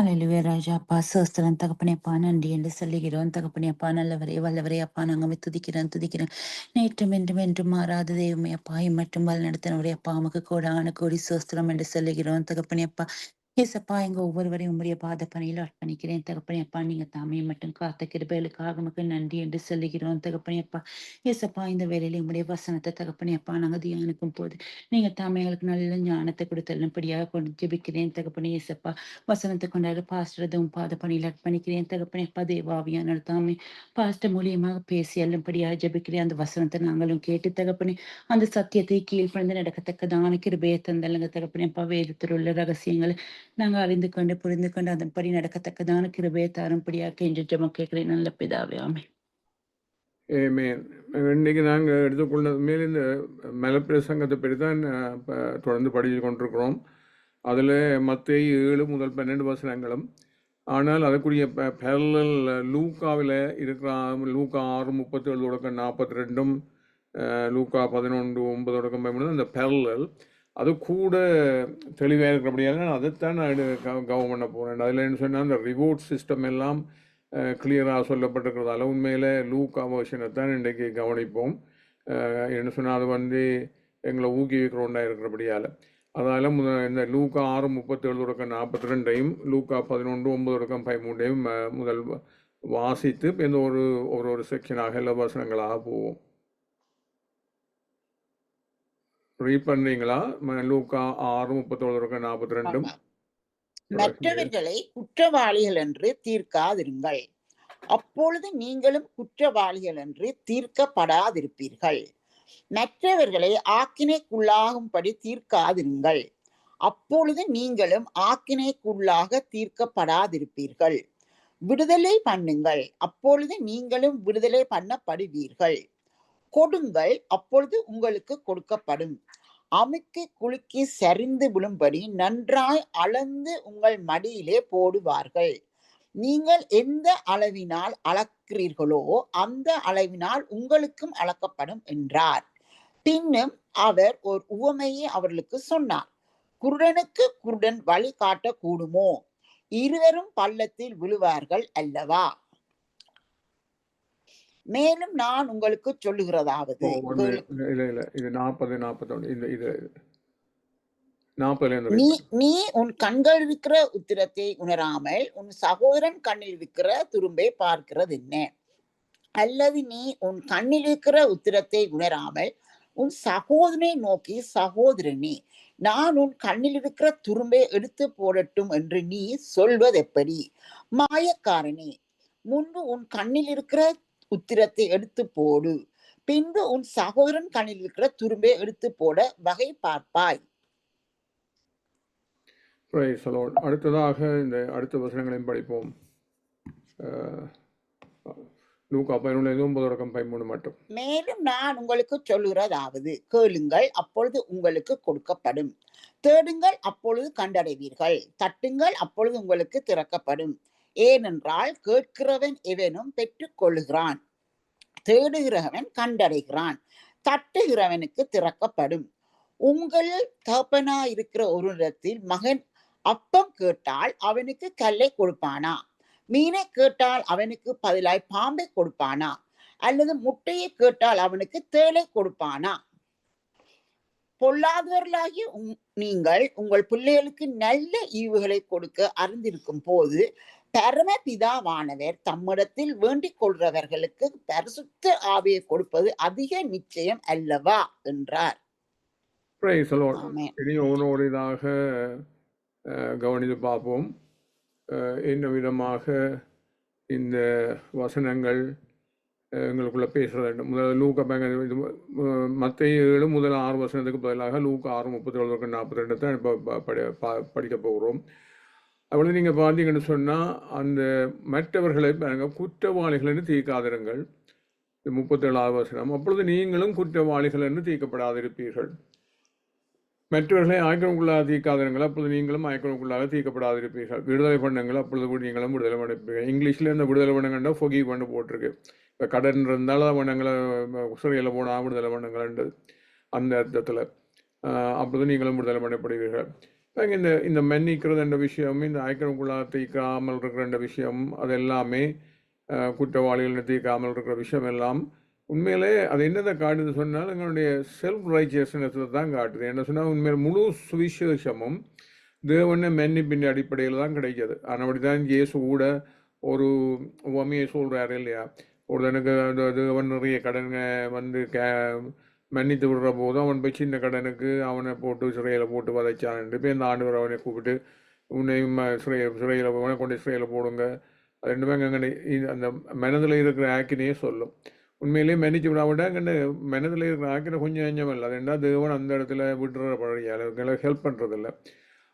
ஹalleluya ராஜா அப்பா ஸ்தோத்திரம் தகப்பனே அப்பா நன்றி என்று சொல்லுகிறோம் தகப்பனே அப்பா நல்லவரே வல்லவரே அப்பா நாங்கள் துதிக்கிறோம் நேற்றும் என்றும் என்றும் மாறாத தெய்வமே அப்பா மட்டும் வழி நடத்தினவரே அப்பா உமக்கு கோடான கோடி ஸ்தோத்திரம் என்று சொல்லுகிறோம் தகப்பனே அப்பா ஏசப்பா எங்க ஒவ்வொருவரையும் உங்களுடைய பாத பணியில் அர்ப்பணிக்கிறேன் தகப்பனே அப்பா நீங்க தாமே மட்டும் காத்த கிருபைகளுக்காக உமக்கு நன்றி என்று சொல்லுகிறோம் தகப்பனே அப்பா ஏசப்பா இந்த வேலையில உங்களுடைய வசனத்தை தகப்பனே அப்பா நாங்கள் தியானிக்கும் போது நீங்க தாமே எங்களுக்கு நல்ல ஞானத்தை கொடுத்தல்லும்படியாக கொண்டு ஜெபிக்கிறேன் தகப்பனே ஏசப்பா வசனத்தை கொண்டாடு பாஸ்டரதும் பாத பணியில் அர்ப்பணிக்கிறேன் தகப்பனே அப்பா தேவாவியான தாமே பாஸ்டர் மூலியமாக பேசி அல்லபடியாக ஜெபிக்கிறேன் அந்த வசனத்தை நாங்களும் கேட்டு தகப்பனே அந்த சத்தியத்தை கீழ்ப்பணிந்து நடக்கத்தக்கதான கிருபையை தந்தல்லுங்க தகப்பனே அப்பா வேதத்தில் உள்ள ரகசியங்களை நாங்கள் அறிந்து கொண்டு புரிந்து கொண்டு அதன்படி நடக்கத்தக்கதான கிருபையை தாரும்படியாக என்று ஜெபம் கேட்கிறேன் நல்ல பிதாவே ஆமென். ஏமேன். இன்னைக்கு நாங்கள் எடுத்துக்கொண்ட மேல் இந்த மலப்பிரசங்கத்தை பற்றி தான் தொடர்ந்து படித்து கொண்டிருக்கிறோம். அதில் மத்தேயு 7 முதல் 12 வசனங்களும், ஆனால் அதற்குரிய பேரலல் லூக்காவில் இருக்கிற லூக்கா 6:37 தொடக்கம் 42, லூக்கா 11:9 தொடக்கம் 13 அந்த பேரலல் அது கூட தெளிவாக இருக்கிறபடியால் அதைத்தான் நான் கவனம் பண்ண போகிறேன். அதில் என்ன சொன்னால் அந்த ரிவார்ட் சிஸ்டம் எல்லாம் கிளியராக சொல்லப்பட்டிருக்கிறதால உண்மையில் லூக்கா வெர்ஷனை தான் இன்றைக்கு கவனிப்போம். என்ன சொன்னால் அது எங்களை ஊக்குவிக்கிற ஒன்றா இருக்கிறபடியால் அதனால் இந்த லூக்கா 6:37 தொடக்கம் 42ஐயும் லூக்கா 11:9 தொடக்கம் 13ஐயும் முதல் வாசித்து இந்த ஒரு செக்ஷனாக எல்லா வசனங்களாக போவோம். ரீட் பண்ணுறீங்களா? லூக்கா 6:37 தொடக்கம் 42. மற்றவர்களை குற்றவாளிகள் என்று தீர்க்காதிருங்கள், அப்பொழுது நீங்களும் குற்றவாளிகள் என்று தீர்க்கப்படாதிருப்பீர்கள். மற்றவர்களை ஆக்கினைக்குள்ளாகும்படி தீர்க்காதிருங்கள், அப்பொழுது நீங்களும் ஆக்கினைக்குள்ளாக தீர்க்கப்படாதிருப்பீர்கள். விடுதலை பண்ணுங்கள், அப்பொழுது நீங்களும் விடுதலை பண்ணப்படுவீர்கள். கொடுங்கள், அப்பொழுது உங்களுக்கு கொடுக்கப்படும். அமுக்கி குலுக்கி சரிந்து விழும்படி நன்றாய் அளந்து உங்கள் மடியிலே போடுவார்கள். நீங்கள் எந்த அளவினால் அளக்கிறீர்களோ அந்த அளவினால் உங்களுக்கும் அளக்கப்படும் என்றார். பின்னும் அவர் ஒரு உவமையை அவர்களுக்கு சொன்னார். குருடனுக்கு குருடன் வழி காட்ட கூடுமோ? இருவரும் பள்ளத்தில் விழுவார்கள் அல்லவா? மேலும் நான் உங்களுக்கு சொல்லுகிறதாவது, நீ உன் கண்கள் இருக்கிற உத்திரத்தை உணராமல் உன் சகோதரன் கண்ணில் இருக்கிற துரும்பை பார்க்கிறது என்ன? அல்லது நீ உன் கண்ணில் இருக்கிற உத்திரத்தை உணராமல் உன் சகோதரனை நோக்கி, சகோதரனே, நான் உன் கண்ணில் இருக்கிற துரும்பை எடுத்து போடட்டும் என்று நீ சொல்வதெப்படி? மாயக்காரனே, முன்பு உன் கண்ணில் இருக்கிற உத்திரத்தை எடுத்து போடு, பின்பு உன் சகோதரன் கண்ணில் இருக்கிற துரும்பை எடுத்து போட வகை பார்ப்பாய். அடுத்ததாக இந்த அடுத்த வசனங்களையும் படிப்போம். லூக்கா 11:9 மட்டும். மேலும் நான் உங்களுக்கு சொல்லுகிறதாவது, கேளுங்கள், அப்பொழுது உங்களுக்கு கொடுக்கப்படும். தேடுங்கள், அப்பொழுது கண்டடைவீர்கள். தட்டுங்கள், அப்பொழுது உங்களுக்கு திறக்கப்படும். ஏனென்றால் கேட்கிறவன் எவனும் பெற்றுக் கொள்ளுகிறான், தேடுகிறவன் கண்டடைகிறான், தட்டுகிறவனுக்கு திறக்கப்படும். உங்கள் தகப்பனா இருக்கிற ஒரு இடத்தில் மகன் அப்பம் கேட்டால் அவனுக்கு கல்லை கொடுப்பானா? மீனை கேட்டால் அவனுக்கு பதிலாய் பாம்பை கொடுப்பானா? அல்லது முட்டையை கேட்டால் அவனுக்கு தேளை கொடுப்பானா? பொல்லாதவர்களாகிய நீங்கள் உங்கள் பிள்ளைகளுக்கு நல்ல ஈவுகளை கொடுக்க அறிந்திருக்கும் போது பரமபிதாவானவர் தம்மிடத்தில் வேண்டிக் கொள்றவர்களுக்கு பரிசுத்த ஆவியை கொடுப்பது அதிக நிச்சயம் அல்லவா என்றார். கவனித்து பார்ப்போம் என்ன விதமாக இந்த வசனங்கள் எங்களுக்குள்ள பேசுறது. முதல் லூக்கா மத்தேயு 7 முதல் 6 வசனத்துக்கு பதிலாக லூக்கா 6:37 42 தான் இப்போ படிக்க போகிறோம். அவ்வளோ நீங்கள் பார்த்தீங்கன்னு சொன்னால் அந்த மற்றவர்களை குற்றவாளிகள் என்று தீர்க்காதிருங்கள், 37 வசனம். அப்பொழுது நீங்களும் குற்றவாளிகள் என்று தீர்க்கப்படாதிருப்பீர்கள். மற்றவர்களை ஆய்க்கணுக்குள்ளாக தீர்க்காதிருங்கள், அப்பொழுது நீங்களும் ஆய்க்கணுக்குள்ளாக தீர்க்கப்படாதிருப்பீர்கள். விடுதலை பண்ணுங்கள், அப்பொழுது நீங்களும் விடுதலை பண்ணிப்பீர்கள். இங்கிலீஷில் இந்த விடுதலை பண்ணுங்கண்டா ஃபொகி பண்ணு போட்டிருக்கு. இப்போ கடன் இருந்தாலும் பண்ணுங்களை சிறையில் போனால் விடுதலை பண்ணுங்கள்ன்றது அந்த அர்த்தத்தில். அப்பொழுது நீங்களும் விடுதலை பண்ணப்படுவீர்கள். இந்த இந்த மன்னிக்கிறது என்ற விஷயம், இந்த ஐக்கியக்குள்ளாக தீக்காமல் இருக்கிற விஷயம், அது எல்லாமே குற்றவாளிகள் தீக்காமல் இருக்கிற விஷயம் எல்லாம் உண்மையிலே அது என்னதை காட்டுது சொன்னால் எங்களுடைய செல்ஃப் ரைச்சியஸ்னஸில் தான் காட்டுது. என்ன சொன்னால் உண்மையில் முழு சுவிசேஷமும் தேவனை மன்னிப்பின் அடிப்படையில் தான் கிடைக்கிது. அதன்படி தான் இயேசு கூட ஒரு உவமையை சொல்கிறாரு இல்லையா, ஒருத்தனுக்கு தேவன் நிறைய கடனை வந்து மன்னித்து விடுற போதும் அவன் போய் சின்ன கடனுக்கு அவனை போட்டு சிறையில் போட்டு வதைச்சான்ட்டு இப்போ இந்த ஆண்டவர் அவனை கூப்பிட்டு உன்னையும் சிறையில் கொண்டு சிறையில் போடுங்க. அது ரெண்டுமே அங்கே அந்த மனதில் இருக்கிற ஆக்கினையே சொல்லும். உண்மையிலேயே மன்னிச்சு விடாவிட்டா கண்டு மனதில் இருக்கிற ஆக்கினை கொஞ்சம் எஞ்சம் இல்லை. அது என்ன தேவன் அந்த இடத்துல விட்டுற பழைய ஹெல்ப் பண்ணுறதில்ல.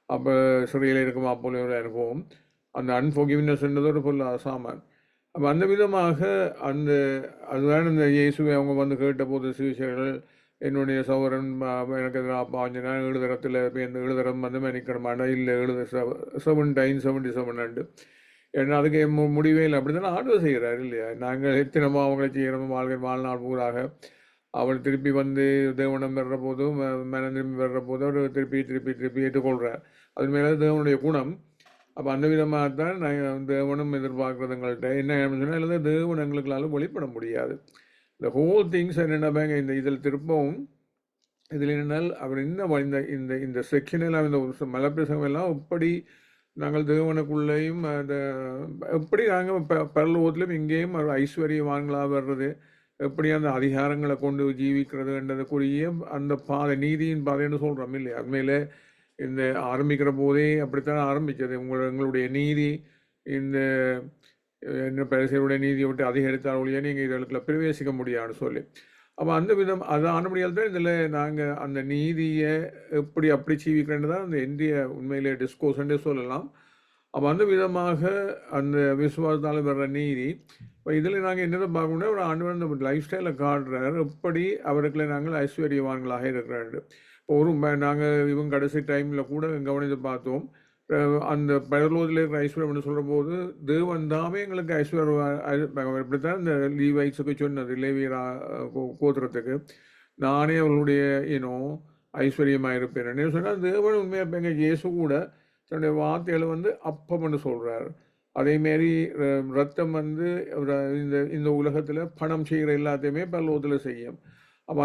அப்போ சிறையில் இருக்கும் அப்போல ஒரு அனுபவம், அந்த அன்ஃபர்கிவ்னஸ்ன்றது ஒரு பொருள் சாமான். அப்போ அந்த விதமாக அதுதான் இந்த இயேசுவை அவங்க வந்து கேட்ட போது சிகிச்சைகள் என்னுடைய சௌரன் எனக்கு எதிராக பாஞ்சினா 7 தரத்தில் இந்த 7 தரம் வந்து மன்னிக்கணுமாண்டா இல்லை 7 times 77 ஏன்னா அதுக்கு முடிவே இல்லை. அப்படி தானே ஆர்டர் செய்கிறாரு இல்லையா. நாங்கள் எத்தனமோ அவங்களை செய்கிறோம் வாழ்நாள் பூராக அவள் திருப்பி வந்து தேவனம் வர்ற போதும் மனம் திரும்பி வர்ற போதும் அவர் திருப்பி ஏற்றுக்கொள்கிறார். அது மேலே தேவனுடைய குணம். அப்போ அந்த விதமாக தான் நான் தேவனும் எதிர்பார்க்குறது எங்கள்கிட்ட என்ன சொன்னால் இல்லை தேவன் எங்களுக்களாலும் வெளிப்பட முடியாது. இந்த ஹோல் திங்ஸ் என்னென்ன இந்த இதில் திருப்பவும் இதில் என்னென்னால் அவர் இந்த இந்த இந்த செக்ஷன் எல்லாம் இந்த மலப்பிரசங்கம் எல்லாம் எப்படி நாங்கள் தேவனுக்குள்ளேயும் அந்த எப்படி நாங்கள் பரலோகத்திலும் இங்கேயும் ஐஸ்வர்யவான்களாக வர்றது, எப்படி அந்த அதிகாரங்களை கொண்டு ஜீவிக்கிறதுன்றதுக்குரிய அந்த பாதை நீதியின் பாதைன்னு சொல்கிறோம் இல்லையா. அதுமாதிரில இந்த ஆரம்பிக்கிற போதே அப்படித்தான் ஆரம்பித்தது. எங்களுடைய நீதி இந்த என்ன பரிசையுடைய நீதியை விட்டு அதிகரித்தால் ஒழிய நீங்கள் இதற்குள்ள பிரவேசிக்க முடியாதுன்னு சொல்லி. அப்போ அந்த விதம் அது ஆனபடியால் தான் இதில் நாங்கள் அந்த நீதியை அப்படி ஜீவிக்கிறேன்னு தான் அந்த இந்திய உண்மையிலே டிஸ்கோர்ஸ்ன்றே சொல்லலாம். அப்போ அந்த விதமாக அந்த விசுவாசத்தால் வர்ற நீதி. இப்போ இதில் நாங்கள் என்னதை பார்க்கணும்னா ஒரு ஆண்டு அந்த லைஃப் ஸ்டைலை காட்டுறாரு, எப்படி அவர்களை நாங்கள் ஐஸ்வர்யவான்களாக இருக்கிறாரு. ஒரு நாங்கள் இவங்க கடைசி டைமில் கூட கவனித்து பார்த்தோம், அந்த பரலோகத்தில் இருக்கிற ஐஸ்வர்யம் சொல்கிற போது தேவன் தாமே எங்களுக்கு ஐஸ்வர்யம் இப்படித்தான் இந்த லீவைஸுக்கு சொன்னது, லேவியரா கோத்திரத்துக்கு நானே அவர்களுடைய ஐஸ்வர்யமாக இருப்பேன் சொன்னால் தேவன் உண்மையாக இப்போ எங்கள் இயேசு கூட தன்னுடைய வார்த்தைகளை வந்து அப்பம்னு சொல்கிறார். அதேமாரி ரத்தம் வந்து இந்த உலகத்தில் பணம் செய்கிற எல்லாத்தையுமே பரலோகத்தில் செய்யும். அப்போ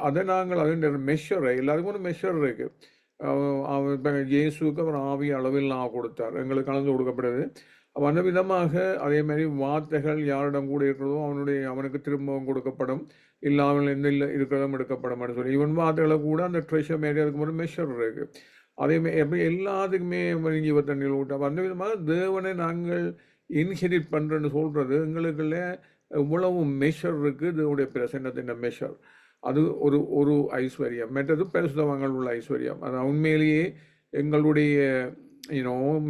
அதை நாங்கள் அதன் மெஷர் எல்லாருக்கும் ஒரு மெஷர் இருக்குது. இப்போ இயேசுக்கு அவர் ஆவி அளவில் கொடுத்தார், எங்களுக்கு கலந்து கொடுக்கப்படுது. அப்போ அந்த விதமாக அதே மாதிரி வார்த்தைகள் யாரிடம் கூட இருக்கிறதோ அவனுக்கு திரும்பவும் கொடுக்கப்படும், இல்லாமல் எந்த இருக்கிறதும் எடுக்கப்படும் சொல்லி இவன் வார்த்தைகளை கூட அந்த ட்ரெஷர் மாரி அதுக்கு ஒரு மெஷர் இருக்குது. அதேமாதிரி எப்படி எல்லாத்துக்குமே ஜீவ தண்ணியில் விட்டு. அப்போ அந்த விதமாக தேவனை நாங்கள் இன்ஹெரிட் பண்ணுறேன்னு சொல்கிறது எங்களுக்குள்ள இவ்வளவு மெஷர் இருக்குது. இதனுடைய பிரசன்னத்தின் மெஷர் அது ஒரு ஐஸ்வர்யம். மற்றது பரிசுத்தவான்கள் உள்ள ஐஸ்வர்யம். அது உண்மையிலேயே எங்களுடைய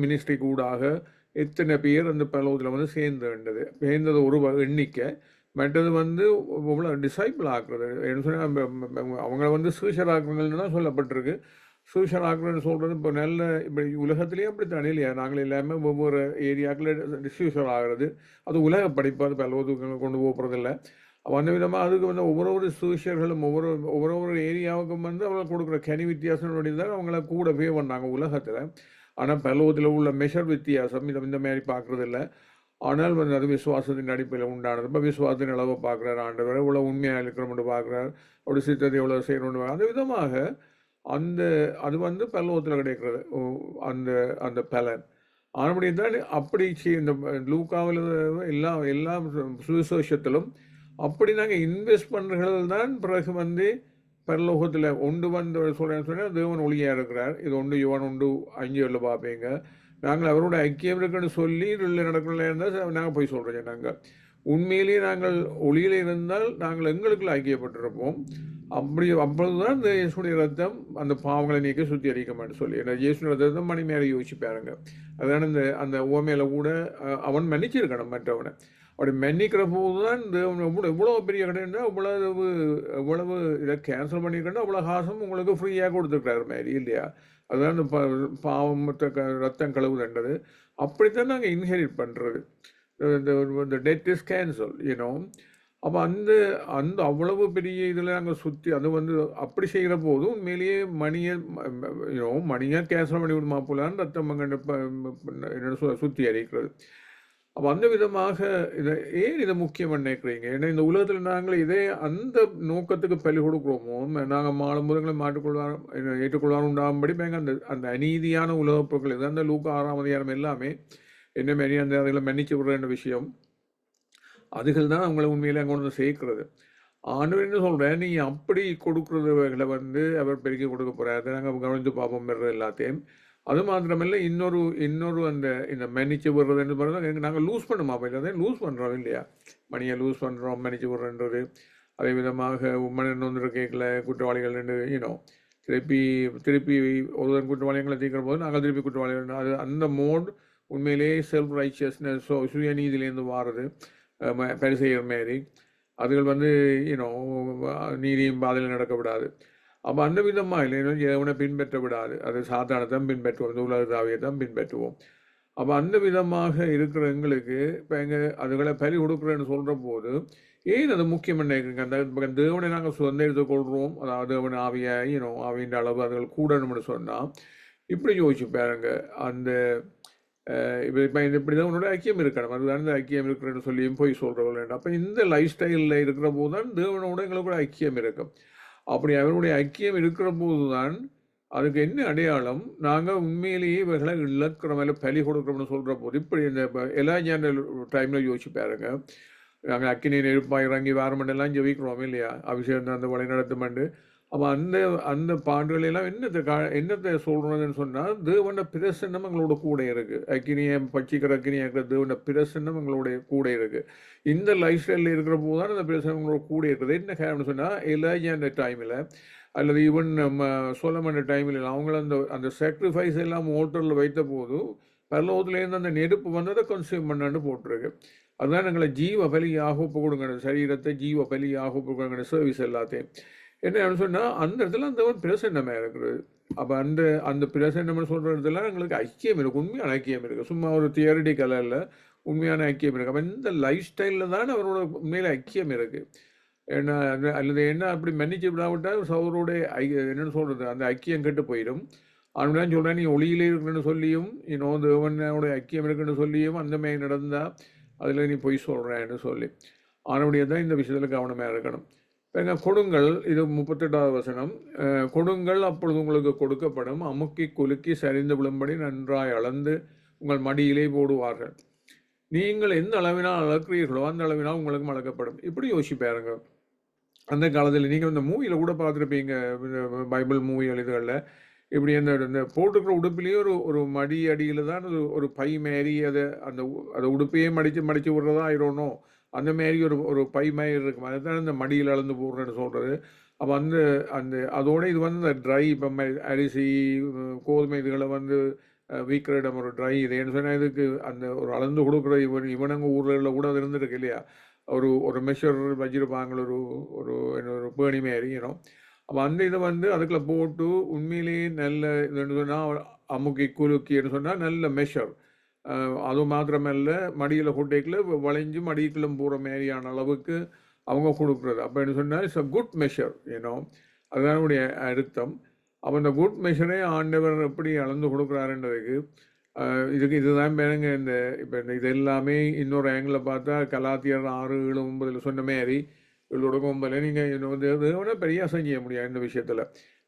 மினிஸ்ட்ரி கூடாக எத்தனை பேர் அந்த பரலோகத்தில் வந்து சேர்ந்தது ஒரு எண்ணிக்கை. மற்றது வந்து இவ்வளோ டிசைபிள் ஆக்குறது என்ன சொன்னால் அவங்கள வந்து சீஷர் ஆக்குறதுன்னு தான் சொல்லப்பட்டிருக்கு. சீஷர் ஆக்குறதுன்னு சொல்கிறது இப்போ இப்போ உலகத்திலேயே அப்படி தானே இல்லையா. நாங்கள் எல்லாமே ஒவ்வொரு ஏரியாக்களில் சீஷர் ஆகிறது, அது உலக படிப்பு, அது பரலோகத்துக்கு கொண்டு போகிறதில்ல. அந்த விதமாக அதுக்கு வந்து ஒவ்வொரு சீஷர்களும் ஒவ்வொரு ஏரியாவுக்கும் வந்து அவங்களை கொடுக்குற கனி வித்தியாசம் தான் அவங்கள கூட பே பண்ணாங்க உலகத்தில். ஆனால் பரலோகத்தில் உள்ள மெஷர் வித்தியாசம் இந்த மாதிரி பார்க்குறது இல்லை. ஆனால் வந்து அது விசுவாசத்தின் அடிப்படையில் உண்டானது. இப்போ விசுவாசத்தின் அளவை பார்க்குறாரு ஆண்டவர், இவ்வளோ உண்மையாக இருக்கிறோம்னு பார்க்குறாரு, அப்படி சித்தத்தை எவ்வளோ செய்யணும்னு. அந்த விதமாக அது வந்து பரலோகத்தில் கிடைக்கிறது அந்த பலன். ஆனபடி தான் அப்படி இந்த லூக்காவில் எல்லா சுவிசேஷத்திலும் அப்படி நாங்கள் இன்வெஸ்ட் பண்ணுறது தான் பிறகு வந்து பரலோகத்தில் ஒன்று வந்து சொன்னால் தேவன் ஒளியாக இருக்கிறார். இது 1 யோவான் 1:5 பார்ப்பீங்க. நாங்கள் அவரோட ஐக்கியம் இருக்குன்னு சொல்லி இல்லை நடக்கல இருந்தால் நாங்கள் போய் சொல்கிறோம். நாங்கள் உண்மையிலேயே நாங்கள் ஒளியில் இருந்தால் நாங்கள் எங்களுக்குள்ள ஐக்கியப்பட்டிருப்போம். அப்பொழுதுதான் இந்த இயேசுடைய ரத்தம் அந்த பாவங்களை நீக்க சுத்திகரிக்கமான்னு சொல்லி. ஏன்னா இயேசுடைய ரத்தம் மணி மேலே யோசிப்பாருங்க. அதுதான் அந்த ஓமையில கூட அவன் மன்னிச்சிருக்கணும் மற்றவனை. அப்படி மன்னிக்கிற போது தான் எவ்வளோ பெரிய கடைன்னா எவ்வளவு இதை கேன்சல் பண்ணியிருக்கேன்னா அவ்வளோ காசும் உங்களுக்கு ஃப்ரீயாக கொடுத்துருக்காரு மாதிரி இல்லையா. அதுதான் இந்த பாவத்தை ரத்தம் கழுவுதுன்றது. அப்படித்தான் நாங்கள் இன்ஹெரிட் பண்ணுறது. The debt is cancelled, அப்போ அந்த அந்த அவ்வளவு பெரிய இதில் நாங்கள் சுற்றி அது வந்து அப்படி செய்கிற போது உண்மையிலேயே மணியை மணியை கேன்சல் பண்ணி விடுமா போலான்னு ரத்தம் என்ன சுற்றி அறிக்கிறது. அப்போ அந்த விதமாக இதை முக்கியம் நினைக்கிறீங்க? ஏன்னா இந்த உலகத்தில் நாங்கள் இதே அந்த நோக்கத்துக்கு பலி கொடுக்குறோமோ, நாங்கள் மாறுமுறைகளை மாற்றிக்கொள்வார் ஏற்றுக்கொள்வார் உண்டாகும்படி அந்த அந்த அநீதியான உலகப்பொருட்கள் இது அந்த லூக்கா 6ஆம் அதிகாரம் எல்லாமே என்ன மாரி அந்த அதில் மன்னிச்சு விடுற விஷயம் அதுகள் தான் அவங்கள உண்மையிலே அங்கே கொண்டு வந்து சேர்க்கிறது. ஆண்டவர் என்ன சொல்கிறேன், நீ அப்படி கொடுக்குறதுகளை வந்து அவர் பெருக்கி கொடுக்க போகிறாரு. நாங்கள் கவனித்து பார்ப்போம் எல்லாத்தையும். அது மாத்திரமில்லை, இன்னொரு அந்த இந்த மன்னிச்சு விடுறதுன்னு பார்த்தா நாங்கள் லூஸ் பண்ணுமா போய் லூஸ் பண்ணுறோம் இல்லையா? மணியை லூஸ் பண்ணுறோம், மன்னிச்சு விடுறன்றது. அதே விதமாக உண்மன் வந்து கேட்கல குற்றவாளிகள் திருப்பி ஒருவன் குற்றவாளிகளை தீர்க்கிற போது நாங்கள் திருப்பி குற்றவாளிகள் அது அந்த மோட் உண்மையிலேயே செல்ஃப் ரைச்சியஸ்னஸ் சுயநீதியிலேருந்து வாரது பரிசெய்கிற மாரி அதுகள் வந்து நீதியும் பாதையில் நடக்கப்படாது. அப்போ அந்த விதமாக இல்லை எவனை பின்பற்ற விடாது, அது சாத்தானத்தான் பின்பற்றுவோம், இந்த உலகத்தாவியை தான் பின்பற்றுவோம். அப்போ அந்த விதமாக இருக்கிற எங்களுக்கு இப்போ அதுகளை பலி கொடுக்குறேன்னு சொல்கிற போது ஏன் அது முக்கியம் நினைக்கிறீங்க? அந்த தேவனை நாங்கள் சுதந்திரத்தை கொள்கிறோம், அதாவது தேவன் ஆவியின் அளவு அதுகள் கூடணும்னு சொன்னால் இப்படி யோசிச்சு பாருங்க. அந்த இப்போ இப்படி தான் உன்னோட ஐக்கியம் இருக்கணும், அதுதான் இந்த ஐக்கியம் இருக்கிறேன்னு சொல்லியும் போய் சொல்கிறவங்க. அப்போ இந்த லைஃப் ஸ்டைலில் இருக்கிற போது தான் தேவனோட எங்களுக்கு ஐக்கியம் இருக்கும். அப்படி அவருடைய ஐக்கியம் இருக்கிற போது தான் அதுக்கு என்ன அடையாளம், நாங்கள் உண்மையிலேயே இவர்களை இழக்கிற மேலே பலி கொடுக்குறோம்னு சொல்கிற போது இப்படி இந்த எலாஜாண்ட டைமில் யோசிச்சு பாருங்க. நாங்கள் அக்கினி நெருப்பாக இறங்கி வாரமண்டெல்லாம் ஜெபிக்கிறோம் இல்லையா, அபிஷேகம் அந்த வழி நடத்துமண்டு. அப்போ அந்த பாண்டுகளெல்லாம் என்னத்தை சொல்கிறதுன்னு சொன்னால் தேவன பிரசன்னம் எங்களோட கூட இருக்குது. அக்கினியை பச்சிக்கிற அக்கினியாக இருக்கிற தேவன பிரசன்னம் எங்களுடைய கூட இருக்குது. இந்த லைஃப் ஸ்டைலில் இருக்கிற போது தான் அந்த பிரசன்னம் எங்களோட கூட இருக்குது. என்ன காரணம்னு சொன்னால் எலாஜாண்ட டைமில் அல்லது ஈவன் நம்ம சோலமன் டைமில் அவங்கள அந்த சாக்ரிஃபைஸ் எல்லாம் ஓட்டரில் வைத்த போது பரலோகத்துலேருந்து அந்த நெருப்பு வந்ததை கன்சியூம் பண்ணான்னு போட்டிருக்கு. அதுதான் எங்களை ஜீவ பலியாக ஒப்பு கொடுங்க, சரீரத்தை ஜீவ பலியாக ஒப்பு கொடுங்க, சர்வீஸ் எல்லாத்தையும். என்ன சொன்னால் அந்த இடத்துல அந்த ஒரு பிரசன்னமாக இருக்குது. அப்போ அந்த பிரசன்னம்னு சொல்கிற இடத்துல எங்களுக்கு ஐக்கியம் இருக்குது, உண்மையான ஐக்கியம் இருக்குது, சும்மா ஒரு தியரிட்டிக்கல் இல்லை, உண்மையான ஐக்கியம் இருக்குது. அப்போ இந்த லைஃப் ஸ்டைலில் தான் அவரோட உண்மையில ஐக்கியம் இருக்குது. ஏன்னா அல்லது என்ன அப்படி மன்னிச்சு விடாவிட்டால் சவரோட என்னென்னு சொல்கிறது அந்த ஐக்கியம் கெட்டு போயிடும். அவனுதான் சொல்கிறேன், நீ ஒளியிலே இருக்குன்னு சொல்லியும் தேவனோட ஐக்கியம் இருக்குன்னு சொல்லியும் அந்த மாதிரி நடந்தால் அதில் நீ பொய் சொல்கிறேன்னு சொல்லி அவனுடைய தான் இந்த விஷயத்தில் கவனமாக இருக்கணும். இப்போ கொடுங்கள், இது 38வது வசனம். கொடுங்கள், அப்பொழுது உங்களுக்கு கொடுக்கப்படும், அமுக்கி குலுக்கி சரிந்து விழும்படி நன்றாய் அளந்து உங்கள் மடியிலே போடுவார்கள். நீங்கள் எந்த அளவினால் அளக்கிறீர்களோ அந்த அளவினால் உங்களுக்கு அளக்கப்படும். இப்படி யோசிப்பாருங்க. அந்த காலத்தில் நீங்கள் இந்த மூவியில் கூட பார்த்துருப்பீங்க, பைபிள் மூவிகள் இதுகளில் இப்படி அந்த போட்டுக்கிற உடுப்பிலேயே ஒரு மடி அடியில் தான் ஒரு பை மாரி அந்த உடுப்பையே மடித்து விடுறதா ஆயிடணும், அந்த மாரி ஒரு பை மாதிரி இருக்கும். அதுதான் இந்த மடியில் அளந்து போடுறேன்னு சொல்கிறது. அப்போ அதோட இது வந்து இந்த ட்ரை இப்போ அரிசி கோதுமை இதுகளை வந்து வீக்கிற இடம் ஒரு ட்ரை இதுன்னு சொன்னால் இதுக்கு அந்த ஒரு அளந்து கொடுக்குற இவனங்க ஊரில் கூட அது இருந்துருக்கு இல்லையா, ஒரு மெஷர் வச்சிருப்பாங்க, ஒரு பேணி மாரி அப்போ அந்த இதை வந்து அதுக்குள்ள போட்டு உண்மையிலேயே நல்ல இதுன்னு சொன்னால் அமுக்கி குலுக்கின்னு சொன்னால் நல்ல மெஷர். அது மாத்திரமல்ல, மடியில் கொட்டைக்குள்ள வளைஞ்சு மடிக்குள்ள போகிற மாதிரியான அளவுக்கு அவங்க கொடுக்குறது. அப்போ என்ன சொன்னால் இட்ஸ் அ குட் மெஷர் அதுதான் உடைய அர்த்தம். அப்போ அந்த குட் மெஷரே ஆண்டவர் எப்படி அளந்து கொடுக்குறாருன்றதுக்கு இதுதான் பேருங்க. இப்போ இது எல்லாமே இன்னொரு ஆங்கிளில் பார்த்தா கலாத்தியர் 6:7-9 சொன்ன மாதிரி இவளோட கொம்பல நீங்கள் பெரியாசம் செய்ய முடியாது. இந்த விஷயத்தில்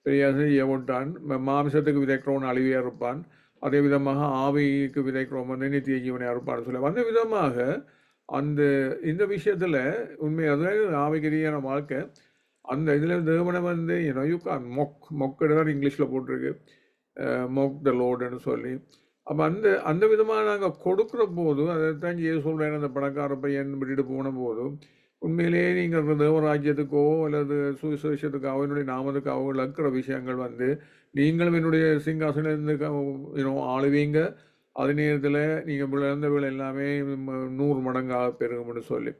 பெரியாசம் செய்ய விட்டான். மாம்சத்துக்கு விதைக்கிறவன் அழிவியாக இருப்பான், அதே விதமாக ஆவிக்கு விதைக்கிறவன் வந்து நித்திய ஜீவனை அறுப்பான்னு சொல்ல அந்த விதமாக இந்த விஷயத்தில் உண்மை அதாவது ஆவிகரியான வாழ்க்கை. அந்த இதில் தேவனை வந்து யூகான் மொக்கடு தான் இங்கிலீஷில் போட்டிருக்கு, மொக் த லோடுன்னு சொல்லி. அப்போ அந்த விதமாக நாங்கள் கொடுக்குற போது அதைத்தான் செய்ய சொல்கிறேன். அந்த பணக்கார பையன் விட்டுட்டு போன போதும் உண்மையிலேயே நீங்கள் தேவராஜ்யத்துக்கோ அல்லது சுவிசேஷத்துக்காகவோ என்னுடைய நாமத்துக்காகவோ இழக்கிற விஷயங்கள் வந்து நீங்களும் என்னுடைய சிங்காசனத்துக்கு ஆளுவீங்க, அதே நேரத்தில் நீங்கள் இழந்தவர்கள் எல்லாமே 100 மடங்காக பெருகும்னு சொல்லி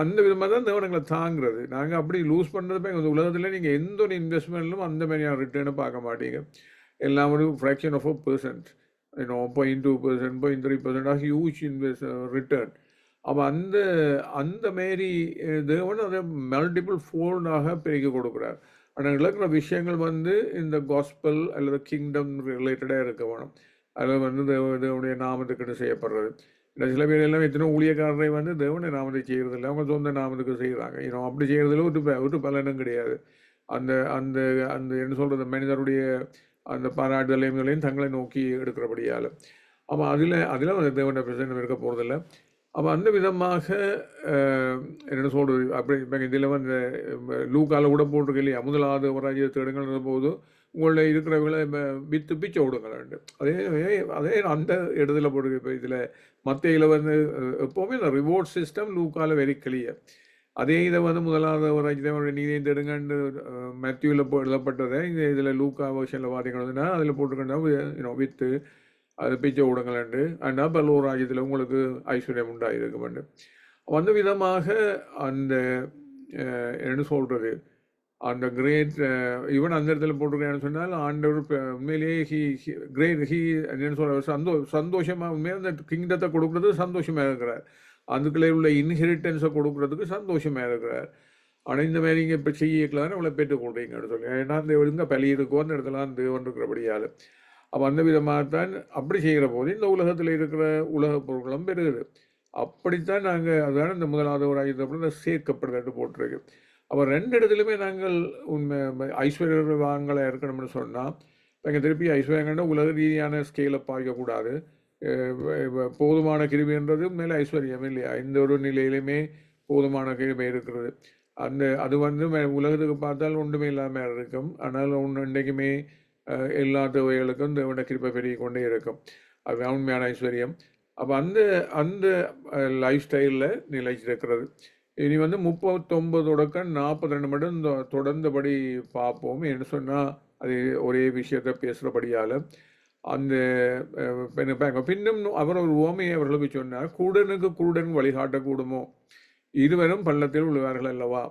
அந்த விதமாக தான் தேவனங்களை தாங்கிறது. நாங்கள் அப்படி லூஸ் பண்ணுறது இந்த உலகத்தில் நீங்கள் எந்த ஒரு இன்வெஸ்ட்மெண்ட்லும் அந்த மாதிரியான ரிட்டர்னை பார்க்க மாட்டீங்க. எல்லாம் ஒரு ஃப்ராக்ஷன் ஆஃப் 1%, 0.2%, 0.3% ஹியூஜ் ரிட்டர்ன். அப்போ அந்த அந்த மாரி தேவன் அதை மல்டிபிள் ஃபோல்டாக பெருக்கி கொடுக்குறார். ஆனால் இழக்கிற விஷயங்கள் வந்து இந்த காஸ்பல் அல்லது கிங்டம் ரிலேட்டடாக இருக்க வேணும். அதில் வந்து தேவனுடைய நாமத்துக்குன்னு செய்யப்படுறது. இந்த சில பேர் எல்லாம் எத்தனை ஊழியக்காரரை வந்து தேவனுடைய நாமத்தை செய்கிறதில்ல, அவங்க சொந்த நாமத்துக்கு செய்கிறாங்க. அப்படி செய்கிறதுல ஒரு பலனும் கிடையாது. அந்த அந்த அந்த என்ன சொல்கிறது, மனிதருடைய அந்த பாராட்டுதலையும் தங்களை நோக்கி எடுக்கிறபடியால். அப்போ அதில் வந்து தேவனுடைய பிரச்சனை இருக்க போகிறதில்ல. அப்போ அந்த விதமாக என்ன சொல்கிறது, அப்படி இப்போ இதில் வந்து லூக்கால கூட போட்டிருக்கு இல்லையா, முதலாவது ராஜ்யத்தை தேடுங்கிற போது உங்களை இருக்கிறவங்களை வித்து பிச்சை விடுங்களாண்டு. அதே அந்த இடத்துல போட்டிருக்கு. இப்போ இதில் மத்தையில் வந்து எப்போவுமே இந்த ரிவார்ட் சிஸ்டம் லூக்கால வெரி கிளியர். அதே இதை வந்து முதலாவது ராஜ்யத்தை நீதியை தேடுங்கன்னு மேத்யூவில் எழுதப்பட்டதை இதில் லூக்கா வெர்ஷனில் பார்த்தீங்கன்னா அதில் போட்டிருக்கா வித்து அது பிச்சை விடுங்களேண்டு அண்ணா பல்லூர் ராஜ்யத்தில் உங்களுக்கு ஐஸ்வர்யம் உண்டாயிருக்குமெண்டு. அந்த விதமாக அந்த என்ன சொல்கிறது, அந்த கிரேட் ஈவன் அந்த இடத்துல போட்டிருக்கேன்னு சொன்னால் ஆண்டவர் உண்மையிலேயே கிரேட் என்ன சொல்ற சந்தோஷமாக உண்மையாக அந்த கிங்டத்தை கொடுக்குறது சந்தோஷமாக இருக்கிறார். அதுக்குள்ளே உள்ள இன்ஹெரிட்டன்ஸை கொடுக்குறதுக்கு சந்தோஷமாக இருக்கிறார். ஆனால் இந்த மாதிரி இங்கே இப்போ செய்யக்கலான்னு அவளை பெற்றுக் கொடுறீங்கன்னு சொல்லி, ஏன்னா அந்த எங்கே பலி இருக்கோ அந்த இடத்துல அந்த தேவன் இருக்கிறபடியால். அப்போ அந்த விதமாகத்தான் அப்படி செய்கிற போது இந்த உலகத்தில் இருக்கிற உலகப் பொருட்களும் பெறுகிறது. அப்படித்தான் நாங்கள் அதுதான் இந்த முதலாவது ஒரு ஆயுதப்படி சேர்க்கப்படுறது போட்டிருக்கு. அப்போ ரெண்டு இடத்துலையுமே நாங்கள் உண்மை ஐஸ்வர்யவான்களாக இருக்கணும்னு சொன்னால் நாங்கள் திருப்பி ஐஸ்வர்யங்கள்னா உலக ரீதியான ஸ்கேலை பார்க்கக்கூடாது. போதுமான கிருபைன்றது மேலே ஐஸ்வர்யம் இல்லையா, இந்த ஒரு நிலையிலுமே போதுமான கிருபை இருக்கிறது. அது வந்து உலகத்துக்கு பார்த்தால் ஒன்றுமே இல்லாமல் இருக்கும். ஆனால் இன்றைக்குமே எல்லா தேவைகளுக்கும் தேவனுடைய கிருபை பெருகி கொண்டே இருக்கும். அது உண்மையான ஐஸ்வர்யம். அப்போ அந்த அந்த லைஃப் ஸ்டைலில் நிலைச்சிருக்கிறது. இனி வந்து 39 தொடக்கம் 42 மட்டும் தொடர்ந்தபடி பார்ப்போம். என்ன சொன்னால் அது ஒரே விஷயத்தை பேசுகிறபடியால் அந்த பின்னும் அவர் ஒரு உவமையை அவர்களுக்கு சொன்னார். குருடனுக்கு குருடன் வழிகாட்டக்கூடுமோ, இருவரும் பள்ளத்தில் விழுவார்கள் அல்லவா.